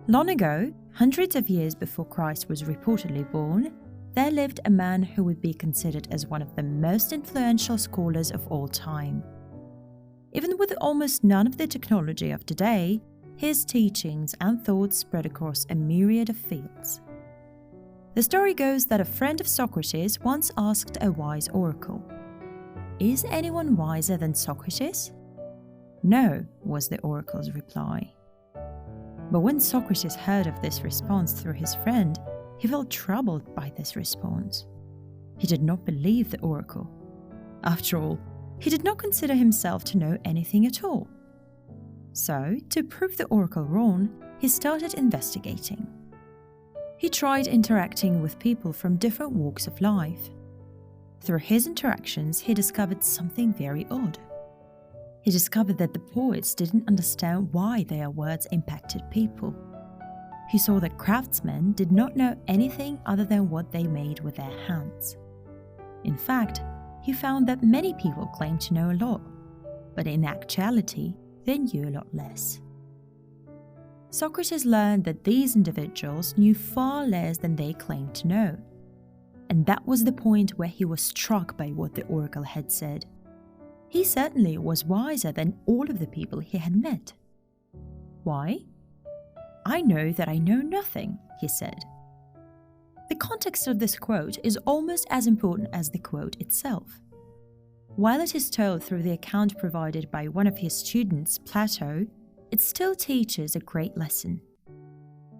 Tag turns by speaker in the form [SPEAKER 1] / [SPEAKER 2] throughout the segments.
[SPEAKER 1] Long ago, hundreds of years before Christ was reportedly born, there lived a man who would be considered as one of the most influential scholars of all time. Even with almost none of the technology of today, his teachings and thoughts spread across a myriad of fields. The story goes that a friend of Socrates once asked a wise oracle, "Is anyone wiser than Socrates?" "No," was the oracle's reply. But when Socrates heard of this response through his friend, he felt troubled by this response. He did not believe the oracle. After all, he did not consider himself to know anything at all. So, to prove the oracle wrong, he started investigating. He tried interacting with people from different walks of life. Through his interactions, he discovered something very odd. He discovered that the poets didn't understand why their words impacted people. He saw that craftsmen did not know anything other than what they made with their hands. In fact, he found that many people claimed to know a lot, but in actuality, they knew a lot less. Socrates learned that these individuals knew far less than they claimed to know. And that was the point where he was struck by what the oracle had said. He certainly was wiser than all of the people he had met. Why? "I know that I know nothing," he said. The context of this quote is almost as important as the quote itself. While it is told through the account provided by one of his students, Plato, it still teaches a great lesson.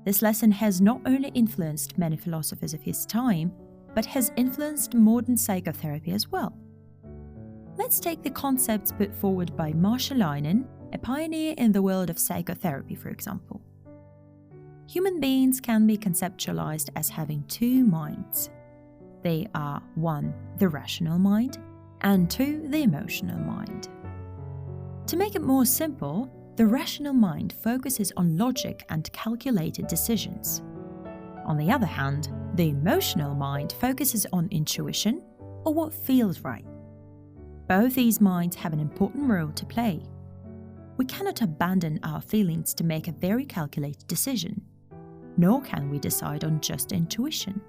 [SPEAKER 1] This lesson has not only influenced many philosophers of his time, but has influenced modern psychotherapy as well. Let's take the concepts put forward by Marsha Linehan, a pioneer in the world of psychotherapy, for example. Human beings can be conceptualized as having two minds. They are 1. The rational mind, and 2. The emotional mind. To make it more simple, the rational mind focuses on logic and calculated decisions. On the other hand, the emotional mind focuses on intuition, or what feels right. Both these minds have an important role to play. We cannot abandon our feelings to make a very calculated decision, nor can we decide on just intuition.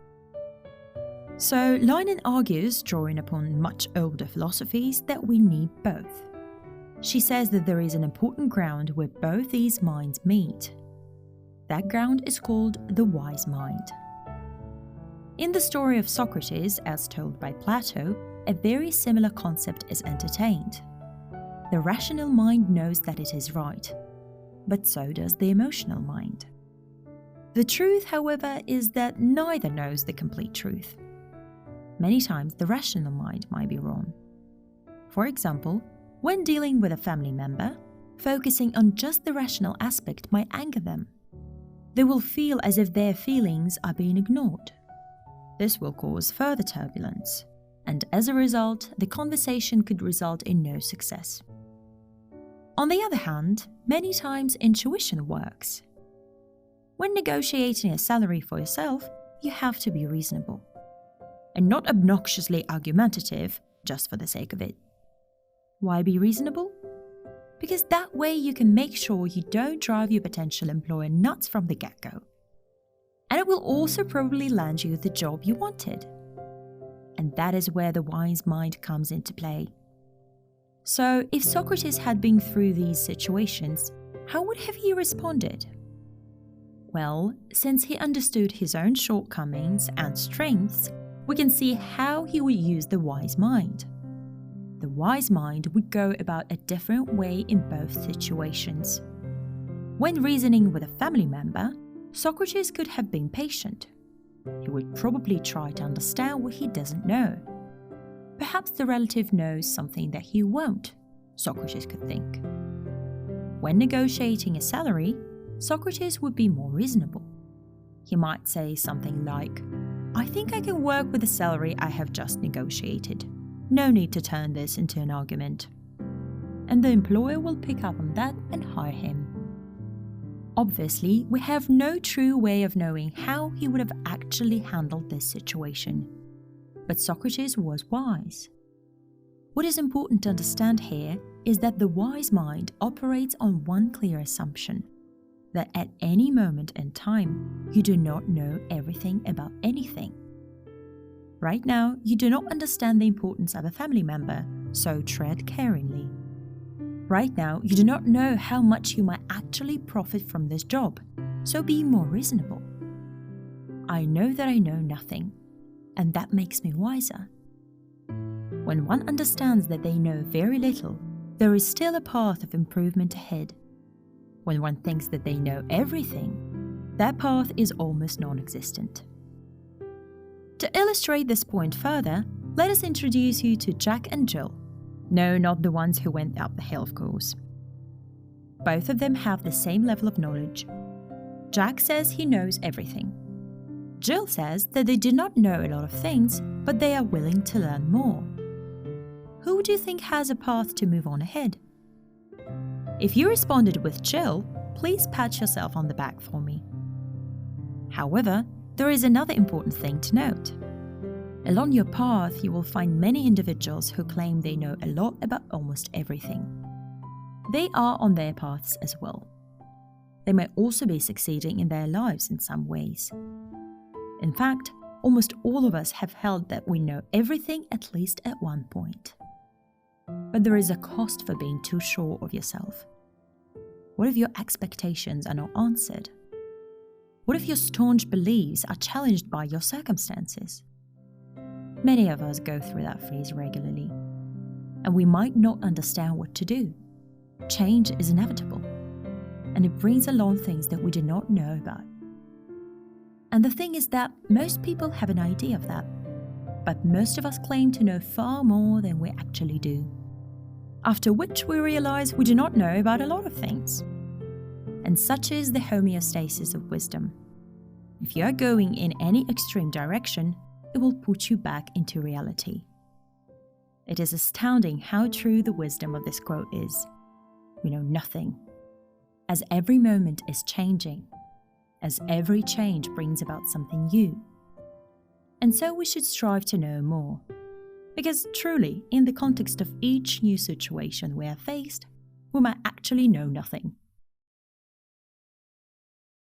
[SPEAKER 1] So Linehan argues, drawing upon much older philosophies, that we need both. She says that there is an important ground where both these minds meet. That ground is called the wise mind. In the story of Socrates, as told by Plato, a very similar concept is entertained. The rational mind knows that it is right, but so does the emotional mind. The truth, however, is that neither knows the complete truth. Many times the rational mind might be wrong. For example, when dealing with a family member, focusing on just the rational aspect might anger them. They will feel as if their feelings are being ignored. This will cause further turbulence, and as a result, the conversation could result in no success. On the other hand, many times intuition works. When negotiating a salary for yourself, you have to be reasonable, and not obnoxiously argumentative just for the sake of it. Why be reasonable? Because that way you can make sure you don't drive your potential employer nuts from the get-go. And it will also probably land you the job you wanted. And that is where the wise mind comes into play. So, if Socrates had been through these situations, how would have he responded? Well, since he understood his own shortcomings and strengths, we can see how he would use the wise mind. The wise mind would go about a different way in both situations. When reasoning with a family member, Socrates could have been patient. He would probably try to understand what he doesn't know. Perhaps the relative knows something that he won't, Socrates could think. When negotiating a salary, Socrates would be more reasonable. He might say something like, "I think I can work with the salary I have just negotiated. No need to turn this into an argument." And the employer will pick up on that and hire him. Obviously, we have no true way of knowing how he would have actually handled this situation. But Socrates was wise. What is important to understand here is that the wise mind operates on one clear assumption. that at any moment in time, you do not know everything about anything. Right now, you do not understand the importance of a family member, so tread caringly. Right now, you do not know how much you might actually profit from this job, so be more reasonable. I know that I know nothing, and that makes me wiser. When one understands that they know very little, there is still a path of improvement ahead. When one thinks that they know everything, that path is almost non-existent. To illustrate this point further, let us introduce you to Jack and Jill. No, not the ones who went up the hill, of course. Both of them have the same level of knowledge. Jack says he knows everything. Jill says that they do not know a lot of things, but they are willing to learn more. Who do you think has a path to move on ahead? If you responded with Jill, please pat yourself on the back for me. However, there is another important thing to note. Along your path, you will find many individuals who claim they know a lot about almost everything. They are on their paths as well. They may also be succeeding in their lives in some ways. In fact, almost all of us have held that we know everything at least at one point. But there is a cost for being too sure of yourself. What if your expectations are not answered? What if your staunch beliefs are challenged by your circumstances? Many of us go through that phase regularly, and we might not understand what to do. Change is inevitable, and it brings along things that we do not know about. And the thing is that most people have an idea of that, but most of us claim to know far more than we actually do. After which we realize we do not know about a lot of things. And such is the homeostasis of wisdom. If you are going in any extreme direction, it will put you back into reality. It is astounding how true the wisdom of this quote is. We know nothing, as every moment is changing, as every change brings about something new. And so we should strive to know more, because truly, in the context of each new situation we are faced, we might actually know nothing.